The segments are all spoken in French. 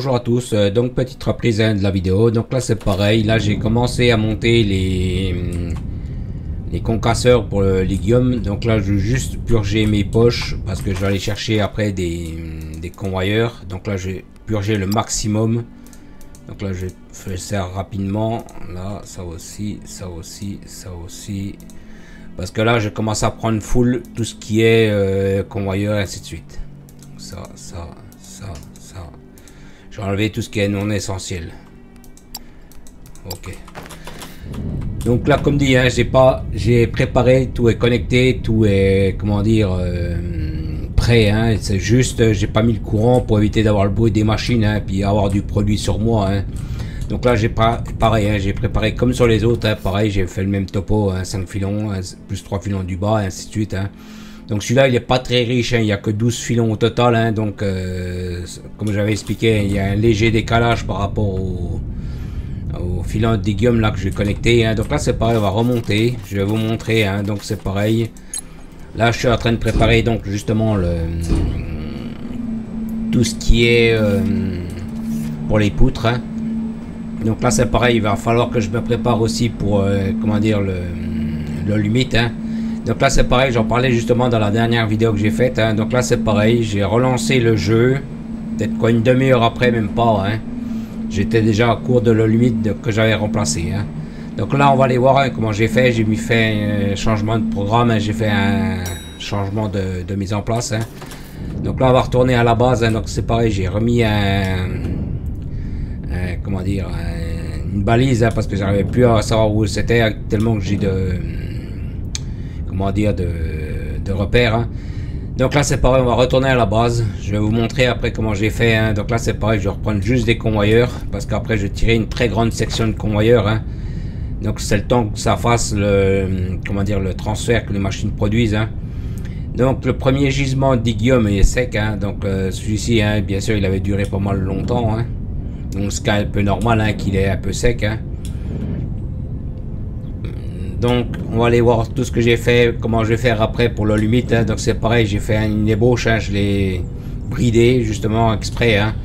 Bonjour à tous, donc petite reprise de la vidéo. Donc là c'est pareil, là j'ai commencé à monter les concasseurs pour le lithium. Donc là je vais juste purger mes poches parce que je vais aller chercher après des convoyeurs. Donc là je vais purger le maximum. Donc là je fais ça rapidement. Là ça aussi, ça aussi, ça aussi. Parce que là je commence à prendre full tout ce qui est convoyeur et ainsi de suite. Donc ça. Je vais enlever tout ce qui est non essentiel. Ok. Donc là, comme dit, hein, j'ai préparé, tout est connecté, tout est, comment dire, prêt. Hein, c'est juste, j'ai pas mis le courant pour éviter d'avoir le bruit des machines, hein, puis avoir du produit sur moi. Hein. Donc là, j'ai pas, pareil, hein, j'ai préparé comme sur les autres. Hein, pareil, j'ai fait le même topo, hein, 5 filons, hein, plus 3 filons du bas, et ainsi de suite. Hein. Donc celui-là, il n'est pas très riche, hein, il n'y a que 12 filons au total. Hein, donc, comme j'avais expliqué, il y a un léger décalage par rapport au filon de lithium là que je vais connecter. Hein. Donc là, c'est pareil, on va remonter. Je vais vous montrer. Hein, donc c'est pareil. Là, je suis en train de préparer donc justement tout ce qui est pour les poutres. Hein. Donc là, c'est pareil, il va falloir que je me prépare aussi pour, comment dire, le limite. Hein. Donc là c'est pareil, j'en parlais justement dans la dernière vidéo que j'ai faite. Hein. Donc là c'est pareil, j'ai relancé le jeu. Peut-être quoi une demi-heure après, même pas. Hein. J'étais déjà à court de la limite que j'avais remplacé. Hein. Donc là on va aller voir hein, comment j'ai fait. J'ai fait un changement de programme. Hein. J'ai fait un changement de mise en place. Hein. Donc là on va retourner à la base. Hein. Donc c'est pareil, j'ai remis comment dire, une balise. Hein, parce que j'arrivais plus à savoir où c'était. Hein, tellement que j'ai comment dire, de repères. Hein. Donc là c'est pareil, on va retourner à la base. Je vais vous montrer après comment j'ai fait. Hein. Donc là c'est pareil, je vais reprendre juste des convoyeurs. Parce qu'après je vais tirer une très grande section de convoyeurs. Hein. Donc c'est le temps que ça fasse comment dire, le transfert que les machines produisent. Hein. Donc le premier gisement d'Igium est sec. Hein. Donc celui-ci, hein, bien sûr, il avait duré pas mal longtemps. Hein. Donc c'est un peu normal hein, qu'il est un peu sec. Hein. Donc on va aller voir tout ce que j'ai fait, comment je vais faire après pour le limite. Hein. Donc c'est pareil, j'ai fait une ébauche, hein. Je l'ai bridé justement exprès. Hein.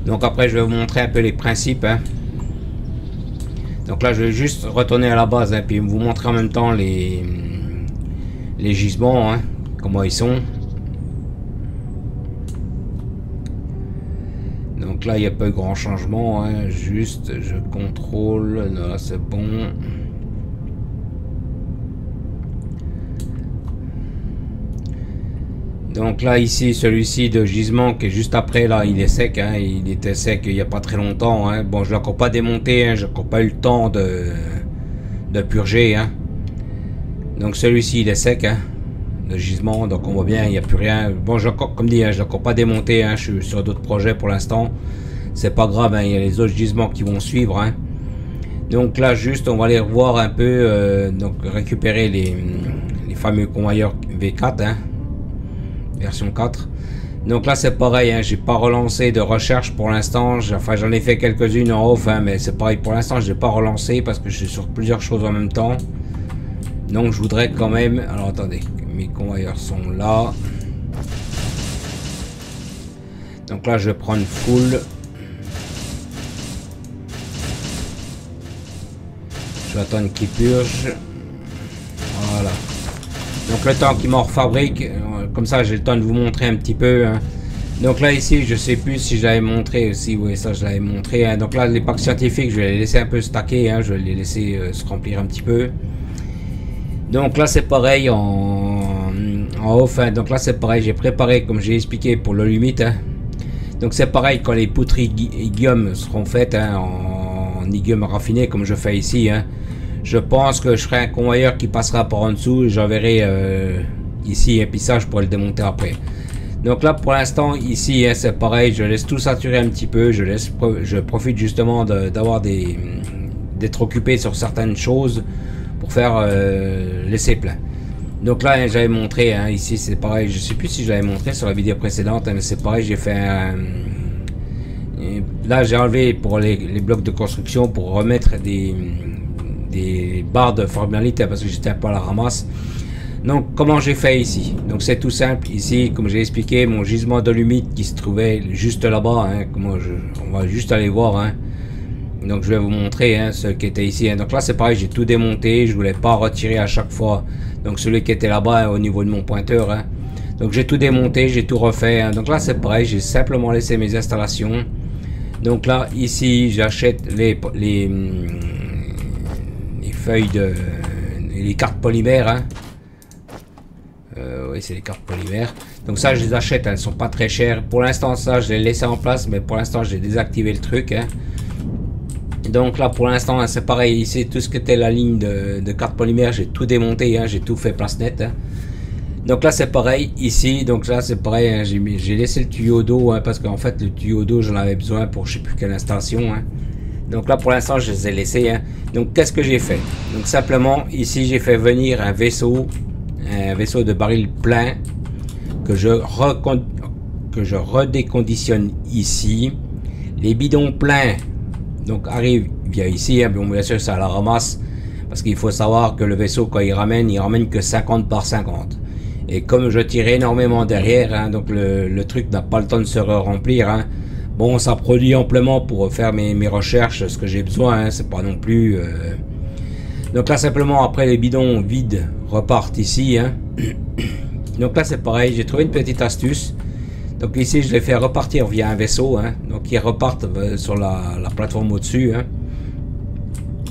Donc après je vais vous montrer un peu les principes. Hein. Donc là je vais juste retourner à la base, hein, puis vous montrer en même temps les gisements, hein, comment ils sont. Donc là il n'y a pas eu grand changement, hein. Juste je contrôle, là c'est bon. Donc là ici celui-ci de gisement qui est juste après là il est sec, hein, il était sec il n'y a pas très longtemps. Hein. Bon je l'ai encore pas démonté, hein, j'ai encore pas eu le temps de purger. Hein. Donc celui-ci il est sec hein, de gisement, donc on voit bien il n'y a plus rien. Bon comme dit, hein, je l'ai encore pas démonté, hein, je suis sur d'autres projets pour l'instant. C'est pas grave, hein, il y a les autres gisements qui vont suivre. Hein. Donc là juste on va aller revoir un peu, donc récupérer les fameux convoyeurs V4. Hein. Version 4. Donc là c'est pareil, hein, j'ai pas relancé de recherche pour l'instant. Enfin j'en ai fait quelques-unes en off, hein, mais c'est pareil pour l'instant, je n'ai pas relancé parce que je suis sur plusieurs choses en même temps. Donc je voudrais quand même. Alors attendez, mes convoyeurs sont là. Donc là je vais prendre full. Je vais attendre qu'il purge. Voilà. Donc le temps qu'il m'en refabrique, comme ça j'ai le temps de vous montrer un petit peu. Hein. Donc là ici je sais plus si je l'avais montré aussi, oui ça je l'avais montré. Hein. Donc là les packs scientifiques je vais les laisser un peu stacker, hein. Je vais les laisser se remplir un petit peu. Donc là c'est pareil en off. Hein. Donc là c'est pareil, j'ai préparé comme j'ai expliqué pour le limite. Hein. Donc c'est pareil quand les poutres Igium seront faites hein, en Igium raffiné comme je fais ici. Hein. Je pense que je ferai un convoyeur qui passera par en dessous. J'enverrai ici et puis ça je pourrai le démonter après. Donc là pour l'instant ici hein, c'est pareil, je laisse tout saturer un petit peu. Je profite justement d'avoir d'être occupé sur certaines choses pour faire laisser plein. Donc là hein, j'avais montré hein, ici c'est pareil, je sais plus si je l'avais montré sur la vidéo précédente hein, mais c'est pareil, j'ai fait un... Là j'ai enlevé pour les blocs de construction pour remettre des barres de formalité parce que j'étais un peu à la ramasse. Donc comment j'ai fait ici? Donc c'est tout simple. Ici, comme j'ai expliqué, mon gisement dolomite qui se trouvait juste là-bas. Hein, on va juste aller voir. Hein. Donc je vais vous montrer hein, ce qui était ici. Hein. Donc là c'est pareil, j'ai tout démonté. Je voulais pas retirer à chaque fois. Donc celui qui était là-bas hein, au niveau de mon pointeur. Hein. Donc j'ai tout démonté, j'ai tout refait. Hein. Donc là c'est pareil, j'ai simplement laissé mes installations. Donc là ici j'achète les feuilles de... les cartes polymères. Hein. Oui, c'est les cartes polymères. Donc ça, je les achète, elles sont pas très chères. Pour l'instant, ça, je l'ai laissé en place, mais pour l'instant, j'ai désactivé le truc. Hein. Donc là, pour l'instant, hein, c'est pareil. Ici, tout ce qui était la ligne de cartes polymères, j'ai tout démonté. Hein, j'ai tout fait place nette. Hein. Donc là, c'est pareil. Ici, donc là, c'est pareil. Hein, j'ai laissé le tuyau d'eau, hein, parce qu'en fait, le tuyau d'eau, j'en avais besoin pour je sais plus quelle installation. Hein. Donc là, pour l'instant, je les ai laissés. Hein. Donc, qu'est-ce que j'ai fait? Donc simplement, ici, j'ai fait venir un vaisseau de baril plein que je redéconditionne ici. Les bidons pleins donc arrivent via ici. Hein. Bon, bien sûr, ça la ramasse parce qu'il faut savoir que le vaisseau, quand il ramène que 50 par 50. Et comme je tire énormément derrière, hein, donc le truc n'a pas le temps de se remplir. Hein. Bon, ça produit amplement pour faire mes recherches, ce que j'ai besoin. Hein. C'est pas non plus... Donc là, simplement, après les bidons vides repartent ici. Hein. Donc là, c'est pareil. J'ai trouvé une petite astuce. Donc ici, je les fais repartir via un vaisseau. Hein. Donc ils repartent sur la plateforme au-dessus. Hein.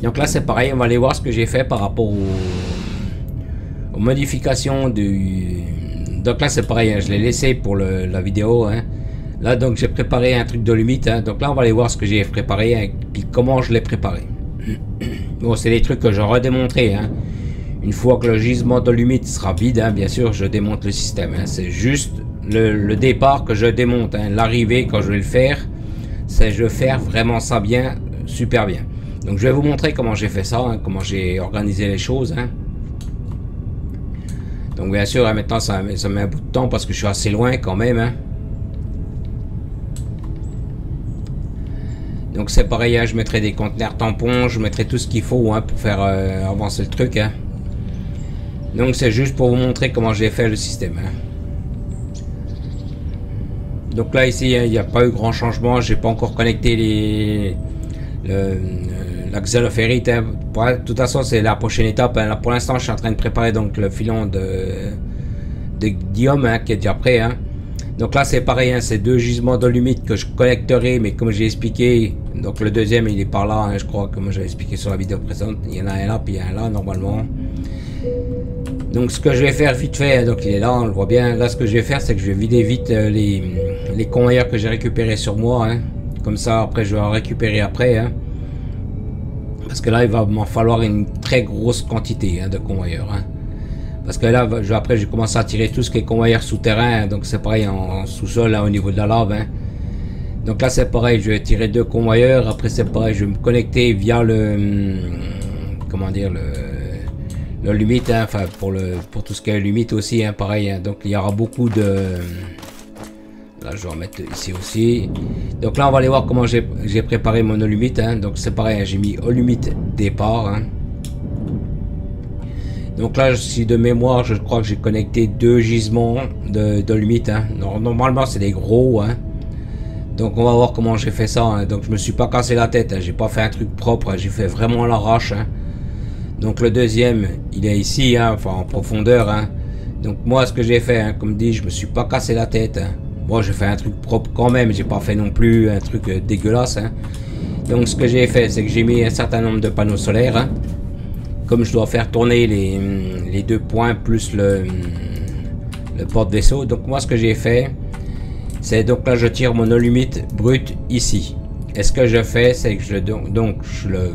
Donc là, c'est pareil. On va aller voir ce que j'ai fait par rapport aux modifications du... Donc là, c'est pareil. Hein. Je l'ai laissé pour la vidéo. Hein. Là, donc, j'ai préparé un truc dolomite. Hein. Donc là, on va aller voir ce que j'ai préparé et puis comment je l'ai préparé. Bon, c'est des trucs que je redémontrerai. Hein. Une fois que le gisement dolomite sera vide, hein, bien sûr, je démonte le système. Hein. C'est juste le départ que je démonte. Hein. L'arrivée, quand je vais le faire, c'est je vais faire vraiment ça bien, super bien. Donc, je vais vous montrer comment j'ai fait ça, hein, comment j'ai organisé les choses. Hein. Donc, bien sûr, hein, maintenant, ça met un bout de temps parce que je suis assez loin quand même. Hein. Donc c'est pareil, hein, je mettrai des conteneurs tampons, je mettrai tout ce qu'il faut hein, pour faire avancer le truc. Hein. Donc c'est juste pour vous montrer comment j'ai fait le système. Hein. Donc là ici, il n'y a pas eu grand changement, j'ai pas encore connecté la xénophérite. Hein. De toute façon c'est la prochaine étape. Hein. Là, pour l'instant je suis en train de préparer donc le filon de Guillaume hein, qui est déjà prêt. Hein. Donc là c'est pareil, hein, c'est deux gisements dolomite que je collecterai, mais comme j'ai expliqué, donc le deuxième il est par là, hein, je crois, comme j'ai expliqué sur la vidéo précédente, il y en a un là, puis il y en a un là normalement. Donc ce que je vais faire vite fait, hein, donc il est là, on le voit bien, là ce que je vais faire c'est que je vais vider vite les convoyeurs que j'ai récupérés sur moi, hein. Comme ça après je vais en récupérer après, hein. Parce que là il va m'en falloir une très grosse quantité hein, de convoyeurs. Hein. Parce que là, après, j'ai commencé à tirer tout ce qui est convoyeur souterrain. Donc, c'est pareil en sous-sol, au niveau de la lave. Hein. Donc là, c'est pareil. Je vais tirer deux convoyeurs. Après, c'est pareil. Je vais me connecter via comment dire, le limite. Hein, enfin, pour tout ce qui est limite aussi. Hein, pareil. Hein. Donc, il y aura beaucoup de... Là, je vais remettre ici aussi. Donc là, on va aller voir comment j'ai préparé mon limite. Hein. Donc, c'est pareil. Hein, j'ai mis au limite départ. Hein. Donc là, si de mémoire, je crois que j'ai connecté deux gisements de dolomite. Hein. Normalement, c'est des gros. Hein. Donc on va voir comment j'ai fait ça. Hein. Donc je me suis pas cassé la tête. Hein. J'ai pas fait un truc propre. Hein. J'ai fait vraiment à l'arrache. Hein. Donc le deuxième, il est ici, hein. Enfin en profondeur. Hein. Donc moi, ce que j'ai fait, hein, comme dit, je me suis pas cassé la tête. Hein. Moi, j'ai fait un truc propre quand même. J'ai pas fait non plus un truc dégueulasse. Hein. Donc ce que j'ai fait, c'est que j'ai mis un certain nombre de panneaux solaires. Hein. Comme je dois faire tourner les deux points plus le porte-vaisseau. Donc moi ce que j'ai fait, c'est donc là je tire mon alumite brut ici. Et ce que je fais, c'est que je le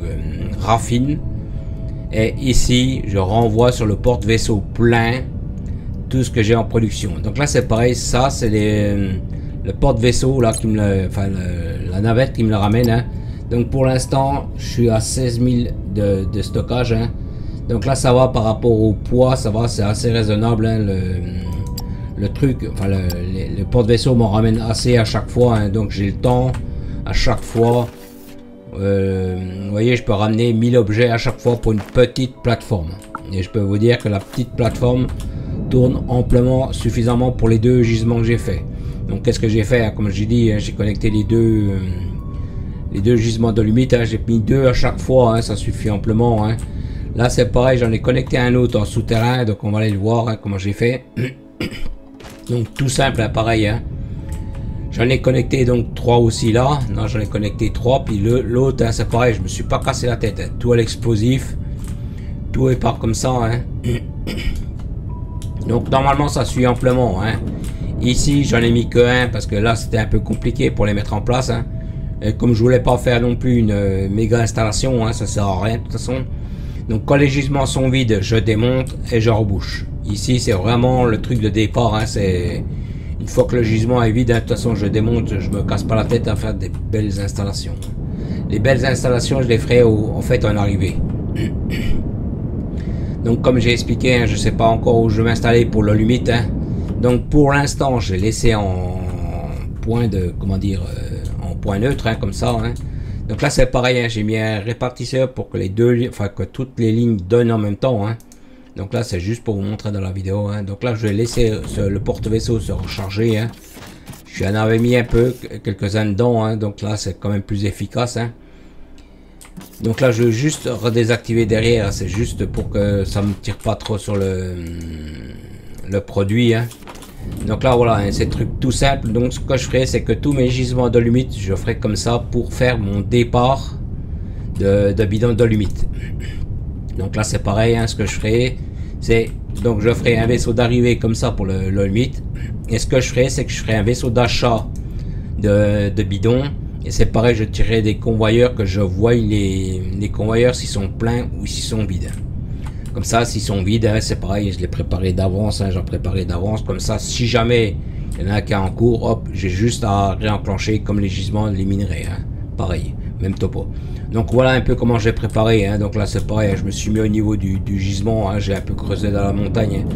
raffine. Et ici, je renvoie sur le porte-vaisseau plein tout ce que j'ai en production. Donc là c'est pareil, ça c'est le porte-vaisseau là qui me la navette qui me le ramène. Hein. Donc pour l'instant, je suis à 16 000 de stockage. Hein. Donc là, ça va par rapport au poids, ça va, c'est assez raisonnable. Hein, le truc, enfin le porte-vaisseau m'en ramène assez à chaque fois. Hein, donc j'ai le temps à chaque fois. Vous voyez, je peux ramener 1000 objets à chaque fois pour une petite plateforme. Et je peux vous dire que la petite plateforme tourne amplement, suffisamment pour les 2 gisements que j'ai fait. Donc qu'est-ce que j'ai fait, hein, comme j'ai dit, hein, j'ai connecté les deux gisements de limite, hein, j'ai mis 2 à chaque fois, hein, ça suffit amplement. Hein. Là c'est pareil, j'en ai connecté un autre en souterrain, donc on va aller le voir, hein, comment j'ai fait. Donc tout simple, hein, pareil. Hein. J'en ai connecté donc 3 aussi là, non j'en ai connecté 3, puis l'autre, hein, c'est pareil, je me suis pas cassé la tête, hein. Tout à l'explosif, tout est par comme ça. Hein. Donc normalement ça suit amplement. Hein. Ici j'en ai mis que un parce que là c'était un peu compliqué pour les mettre en place. Hein. Et comme je voulais pas faire non plus une méga installation, hein, ça sert à rien de toute façon. Donc quand les gisements sont vides, je démonte et je rebouche. Ici c'est vraiment le truc de départ. Hein, c'est une fois que le gisement est vide, hein, de toute façon je démonte, je me casse pas la tête à faire des belles installations. Les belles installations je les ferai en fait en arrivée. Donc comme j'ai expliqué, hein, je sais pas encore où je vais m'installer pour le limite. Hein. Donc pour l'instant j'ai laissé en point de, comment dire, en point neutre, hein, comme ça. Hein. Donc là c'est pareil, hein, j'ai mis un répartisseur pour que les deux, enfin que toutes les lignes donnent en même temps. Hein. Donc là c'est juste pour vous montrer dans la vidéo. Hein. Donc là je vais laisser le porte-vaisseau se recharger. Hein. Je en avais mis un peu, quelques-uns dedans. Hein. Donc là c'est quand même plus efficace. Hein. Donc là je veux juste redésactiver derrière, c'est juste pour que ça me tire pas trop sur le produit. Hein. Donc là voilà, hein, c'est truc tout simple. Donc ce que je ferai, c'est que tous mes gisements de lumite, je ferai comme ça pour faire mon départ de bidon de lumite. Donc là c'est pareil, hein, ce que je ferai, c'est donc je ferai un vaisseau d'arrivée comme ça pour le lumite. Et ce que je ferai, c'est que je ferai un vaisseau d'achat de bidon. Et c'est pareil, je tirerai des convoyeurs que je vois les convoyeurs s'ils sont pleins ou s'ils sont vides. Comme ça, s'ils sont vides, hein, c'est pareil, je les préparais d'avance, hein, j'en préparais d'avance. Comme ça, si jamais il y en a un qui est en cours, hop, j'ai juste à réenclencher comme les gisements des minerais. Hein. Pareil, même topo. Donc voilà un peu comment j'ai préparé. Hein. Donc là, c'est pareil, hein, je me suis mis au niveau du gisement, hein, j'ai un peu creusé dans la montagne. Hein.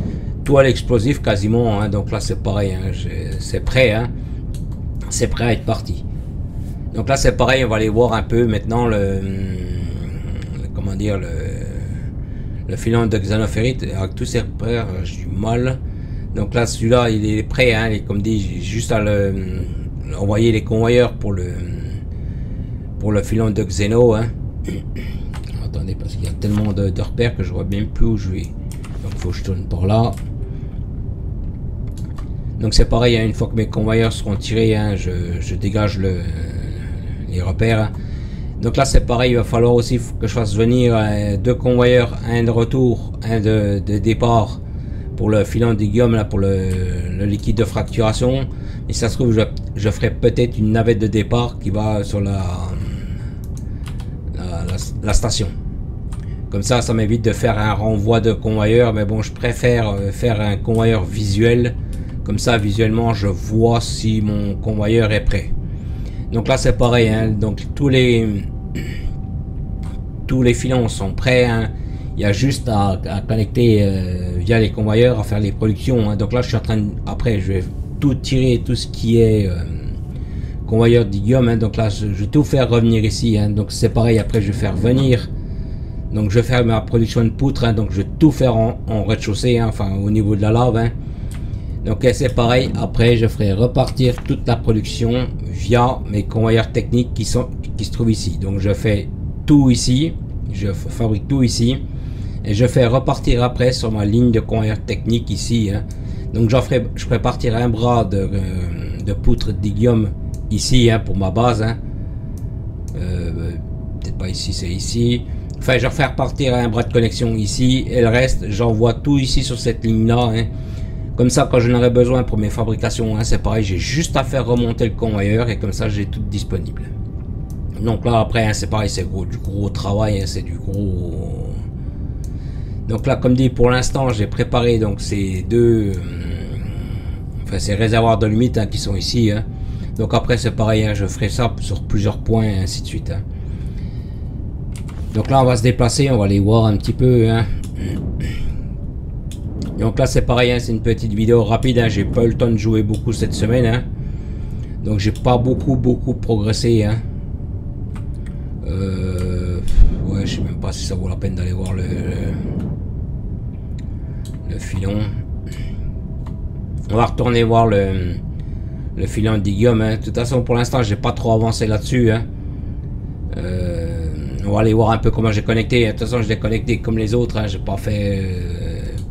Tout à l'explosif quasiment. Hein. Donc là, c'est pareil, hein, c'est prêt. Hein. C'est prêt à être parti. Donc là c'est pareil, on va aller voir un peu maintenant comment dire, le filon de xénophérite avec tous ses repères. J'ai du mal. Donc là celui-là il est prêt, hein, et comme dit, j'ai juste à envoyer les convoyeurs pour le filon de xéno. Hein. Attendez, parce qu'il y a tellement de repères que je vois même plus où je vais. Donc il faut que je tourne par là. Donc c'est pareil, hein, une fois que mes convoyeurs seront tirés, hein, je dégage les repères. Hein. Donc là c'est pareil, il va falloir aussi que je fasse venir 2 convoyeurs, un de retour, un de départ pour le filon d'Igium, là pour le liquide de fracturation. Et ça se trouve je ferai peut-être une navette de départ qui va sur la station. Comme ça m'évite de faire un renvoi de convoyeur, mais bon je préfère faire un convoyeur visuel. Comme ça visuellement je vois si mon convoyeur est prêt. Donc là c'est pareil, hein, donc tous les filons sont prêts. Hein. Il y a juste à connecter via les convoyeurs, à faire les productions. Hein. Donc là je suis en train de, après je vais tout tirer, tout ce qui est convoyeur d'Igium. Hein. Donc là je vais tout faire revenir ici. Hein. Donc c'est pareil, après je vais faire venir. Donc je vais faire ma production de poutres. Hein. Donc je vais tout faire en rez-de-chaussée, hein, enfin au niveau de la lave. Hein. Donc c'est pareil, après je ferai repartir toute la production via mes convoyeurs techniques qui se trouvent ici. Donc je fais tout ici, je fabrique tout ici et je fais repartir après sur ma ligne de convoyeur technique ici. Hein. Donc je ferai partir un bras de poutre d'Igium ici, hein, pour ma base. Hein. Peut-être pas ici, c'est ici. Enfin je vais faire partir un bras de connexion ici et le reste j'envoie tout ici sur cette ligne là. Hein. Comme ça, quand j'en aurai besoin pour mes fabrications, hein, c'est pareil, j'ai juste à faire remonter le convoyeur et comme ça, j'ai tout disponible. Donc là, après, hein, c'est pareil, c'est du gros travail, hein, c'est du gros... Donc là, comme dit, pour l'instant, j'ai préparé donc ces deux... enfin, ces réservoirs de limite, hein, qui sont ici. Hein. Donc après, c'est pareil, hein, je ferai ça sur plusieurs points, et ainsi de suite. Hein. Donc là, on va se déplacer, on va aller voir un petit peu... Hein. Donc là c'est pareil, hein, c'est une petite vidéo rapide, hein, j'ai pas eu le temps de jouer beaucoup cette semaine, hein. Donc j'ai pas beaucoup progressé. Hein. Ouais, je sais même pas si ça vaut la peine d'aller voir le filon. On va retourner voir le filon d'Iguium. Hein. De toute façon, pour l'instant, j'ai pas trop avancé là-dessus. Hein. On va aller voir un peu comment j'ai connecté. De toute façon, je l'ai connecté comme les autres. Hein. J'ai pas fait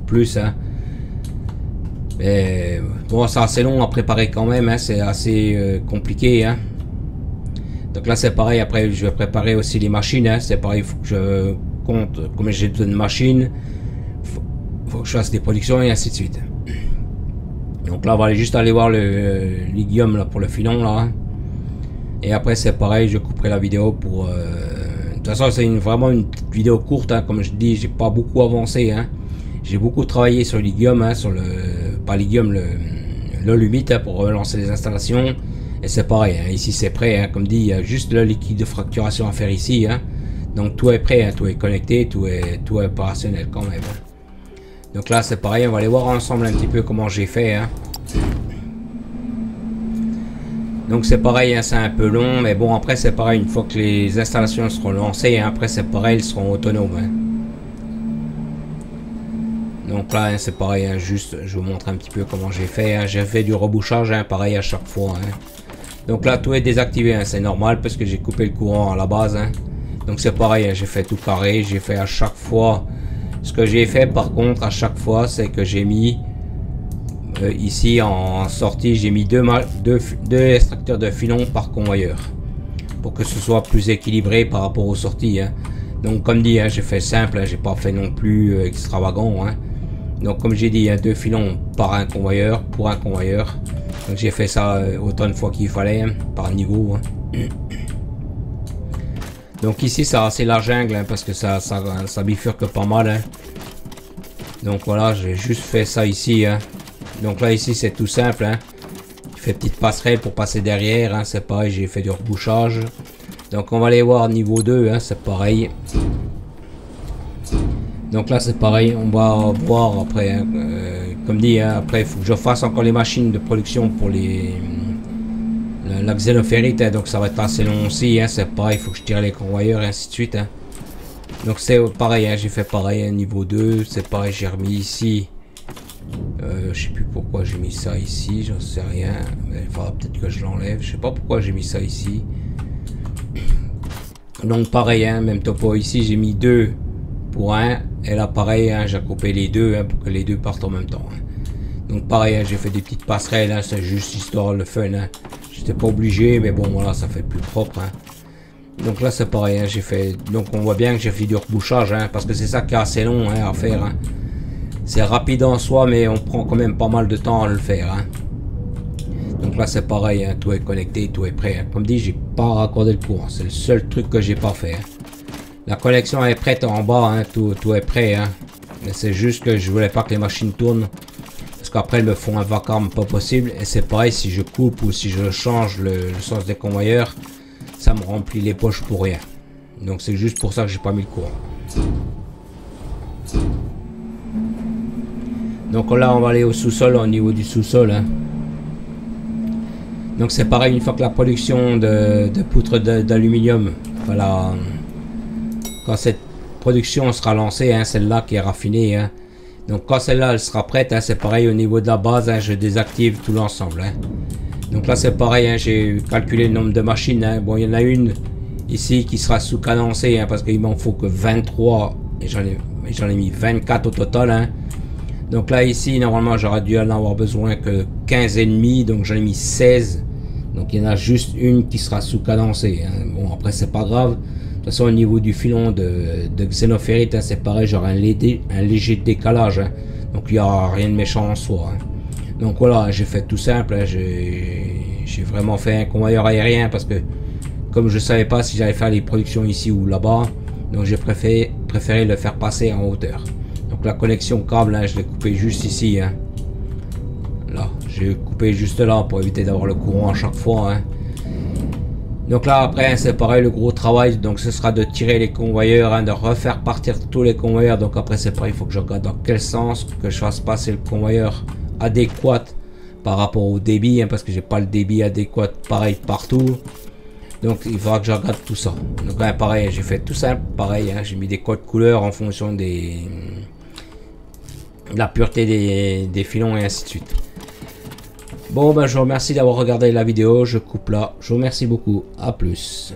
plus. Hein. Mais bon, c'est assez long à préparer quand même. Hein. C'est assez compliqué. Hein. Donc là, c'est pareil. Après, je vais préparer aussi les machines. Hein. C'est pareil. Il faut que je compte combien j'ai de machines. Faut que je fasse des productions et ainsi de suite. Donc là, on va aller juste aller voir l'Iguium là pour le filon là. Et après, c'est pareil. Je couperai la vidéo pour. De toute façon, c'est vraiment une petite vidéo courte. Hein. Comme je dis, j'ai pas beaucoup avancé. Hein. J'ai beaucoup travaillé sur l'Iguium, hein, sur pas l'Iguium, l'Olumite hein, pour relancer les installations. Et c'est pareil, hein, ici c'est prêt, hein, comme dit, il y a juste le liquide de fracturation à faire ici. Hein. Donc tout est prêt, hein, tout est connecté, tout est opérationnel quand même. Hein. Donc là c'est pareil, on va aller voir ensemble un petit peu comment j'ai fait. Hein. Donc c'est pareil, hein, c'est un peu long, mais bon après c'est pareil, une fois que les installations seront lancées, hein, après c'est pareil, ils seront autonomes. Hein. Donc là, hein, c'est pareil, hein, juste, je vous montre un petit peu comment j'ai fait. Hein. J'ai fait du rebouchage, hein, pareil à chaque fois. Hein. Donc là, tout est désactivé, hein, c'est normal parce que j'ai coupé le courant à la base. Hein. Donc c'est pareil, hein, j'ai fait tout carré, j'ai fait à chaque fois. Ce que j'ai fait par contre, à chaque fois, c'est que j'ai mis ici en sortie, j'ai mis deux extracteurs de filon par convoyeur. Pour que ce soit plus équilibré par rapport aux sorties. Hein. Donc comme dit, hein, j'ai fait simple, hein, j'ai pas fait non plus extravagant. Hein. Donc comme j'ai dit, il y a 2 filons par un convoyeur, pour un convoyeur. Donc j'ai fait ça autant de fois qu'il fallait, hein, par niveau. Hein. Donc ici c'est la jungle, hein, parce que ça bifurque pas mal. Hein. Donc voilà, j'ai juste fait ça ici. Hein. Donc là ici c'est tout simple. Hein. J'ai fait petite passerelle pour passer derrière. Hein. C'est pareil, j'ai fait du rebouchage. Donc on va aller voir niveau 2, hein, c'est pareil. Donc là c'est pareil, on va voir après, hein, comme dit, hein, après il faut que je fasse encore les machines de production pour la xénophérite, hein, donc ça va être assez long aussi, hein, c'est pareil, il faut que je tire les convoyeurs et ainsi de suite. Hein. Donc c'est pareil, hein, j'ai fait pareil, hein, niveau 2, c'est pareil, j'ai remis ici, je sais plus pourquoi j'ai mis ça ici, j'en sais rien, mais il faudra peut-être que je l'enlève, je sais pas pourquoi j'ai mis ça ici. Donc pareil, hein, même topo ici, j'ai mis 2 pour 1. Et là pareil, hein, j'ai coupé les deux hein, pour que les deux partent en même temps. Hein. Donc pareil, hein, j'ai fait des petites passerelles, hein, c'est juste histoire le fun. Hein. J'étais pas obligé, mais bon voilà, ça fait plus propre. Hein. Donc là c'est pareil, hein, j'ai fait. Donc on voit bien que j'ai fait du rebouchage, hein, parce que c'est ça qui est assez long hein, à faire. Hein. C'est rapide en soi, mais on prend quand même pas mal de temps à le faire. Hein. Donc là c'est pareil, hein, tout est connecté, tout est prêt. Hein. Comme dit, j'ai pas raccordé le courant, c'est le seul truc que j'ai pas fait. Hein. La connexion est prête en bas, hein, tout est prêt. Hein. Mais c'est juste que je voulais pas que les machines tournent. Parce qu'après elles me font un vacarme pas possible. Et c'est pareil, si je coupe ou si je change le sens des convoyeurs, ça me remplit les poches pour rien. Donc c'est juste pour ça que j'ai pas mis le courant. Donc là on va aller au sous-sol, au niveau du sous-sol. Hein. Donc c'est pareil, une fois que la production de poutres d'aluminium, voilà, quand cette production sera lancée, hein, celle-là qui est raffinée, hein, donc quand celle-là elle sera prête, hein, c'est pareil au niveau de la base, hein, je désactive tout l'ensemble. Hein. Donc là c'est pareil, hein, j'ai calculé le nombre de machines. Hein. Bon, il y en a une ici qui sera sous-cadencée, hein, parce qu'il m'en faut que 23 et j'en ai mis 24 au total. Hein. Donc là ici normalement j'aurais dû en avoir besoin que 15 et demi, donc j'en ai mis 16. Donc il y en a juste une qui sera sous-cadencée. Hein. Bon après c'est pas grave. De toute façon au niveau du filon de xénophérite, hein, c'est pareil, j'aurai un léger décalage. Hein. Donc il n'y aura rien de méchant en soi. Hein. Donc voilà, j'ai fait tout simple. Hein. J'ai vraiment fait un convoyeur aérien parce que comme je savais pas si j'allais faire les productions ici ou là-bas, donc j'ai préféré le faire passer en hauteur. Donc la connexion câble, hein, je l'ai coupé juste ici. Hein. Là, j'ai coupé juste là pour éviter d'avoir le courant à chaque fois. Hein. Donc là après c'est pareil, le gros travail, donc ce sera de tirer les convoyeurs, hein, de refaire partir tous les convoyeurs. Donc après c'est pareil, il faut que je regarde dans quel sens que je fasse passer le convoyeur adéquat par rapport au débit, hein, parce que j'ai pas le débit adéquat pareil partout. Donc il faudra que je regarde tout ça. Donc là pareil, j'ai fait tout simple, pareil, hein, j'ai mis des codes couleurs en fonction des la pureté des filons et ainsi de suite. Bon, ben je vous remercie d'avoir regardé la vidéo. Je coupe là. Je vous remercie beaucoup. À plus.